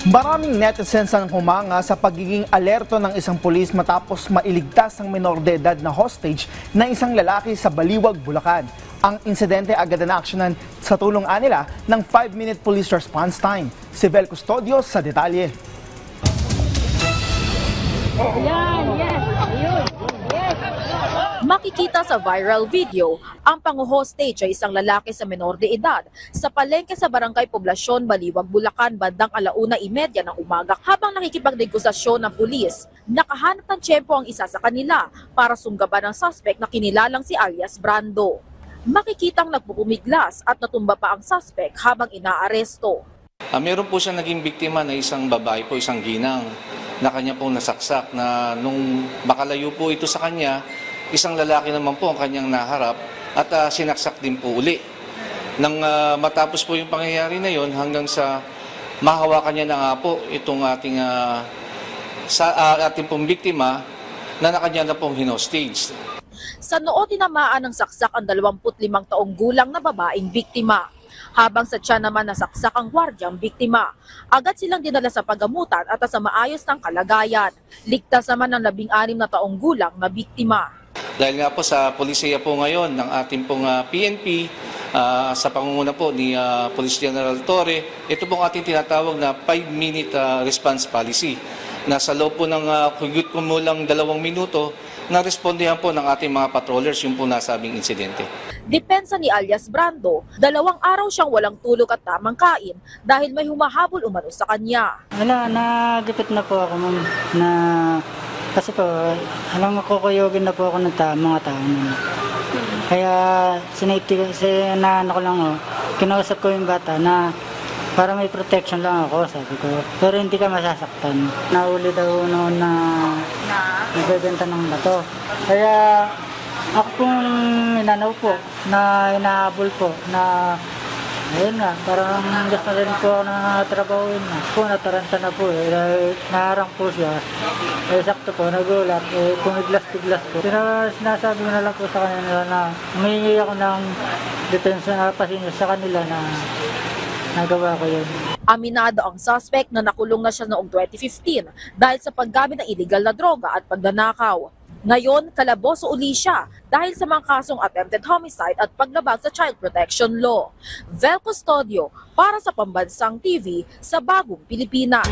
Maraming netizens ang humanga sa pagiging alerto ng isang pulis matapos mailigtas ang menor de edad na hostage na isang lalaki sa Baliwag, Bulacan. Ang insidente agad na aksyonan sa tulong nila ng 5-minute police response time. Si Vel Custodio sa detalye. Makikita sa viral video, ang pangu-hostage ay isang lalaki sa menor de edad sa palengke sa Barangay Poblasyon, Baliwag, Bulacan bandang 1:30 ng umaga. Habang nakikipagdegusasyon ng pulis, nakahanap ng tiyempo ang isa sa kanila para sunggaban ng suspect na kinilalang si alias Brando. Makikitang nagpupumiglas at natumba pa ang suspect habang inaaresto. Meron po siya naging biktima na isang babae po, isang ginang na kanya pong nasaksak na nung makalayo po ito sa kanya, isang lalaki naman po ang kanyang naharap at sinaksak din po uli. Nang matapos po yung pangyayari na yon hanggang sa mahawakan niya na nga po itong ating pong biktima na nakanya na pong hinostage. Sa noo tinamaan ng saksak ang 25 taong gulang na babaeng biktima. Habang sa tiyan naman nasaksak ang gwardyang biktima. Agad silang dinala sa paggamutan at sa maayos ng kalagayan. Ligtas naman ang 16 na taong gulang na biktima. Dahil nga po sa polisiya po ngayon ng ating pong PNP, sa pangunguna po ni Police General Torre, ito pong ating tinatawag na 5-minute response policy. Na sa loob po ng higit kumulang 2 minuto, na-respondihan po ng ating mga patrollers yung po nasabing insidente. Depensa ni alias Brando, 2 araw siyang walang tulog at tamang kain dahil may humahabol umano sa kanya. Wala, nagipit na po ako, ma'am, na kasi po, alam mo, kukuyogin na po ako ng mga tao naman. Kaya ko lang, kinausap ko yung bata na para may protection lang ako, sabi ko. Pero hindi ka masasaktan. Nahuli daw noon na nagbebenta ng bato. Kaya ako pong inanaw po, na inahabol po, na ayun nga, parang gusto na rin po ako na trabahuin na. Nataranta na po naharang po siya. Sakto po, nagulat, pumiglas-piglas po. Sinasabi ko na lang po sa kanila na humingi ako ng depensa, pasinya sa kanila na nagawa ko yun. Aminado ang suspect na nakulong na siya noong 2015 dahil sa paggamit ng illegal na droga at pagnanakaw. Ngayon, kalaboso uli siya dahil sa mga kasong attempted homicide at paglabag sa Child Protection Law. Vel Custodio para sa Pambansang TV sa Bagong Pilipinas.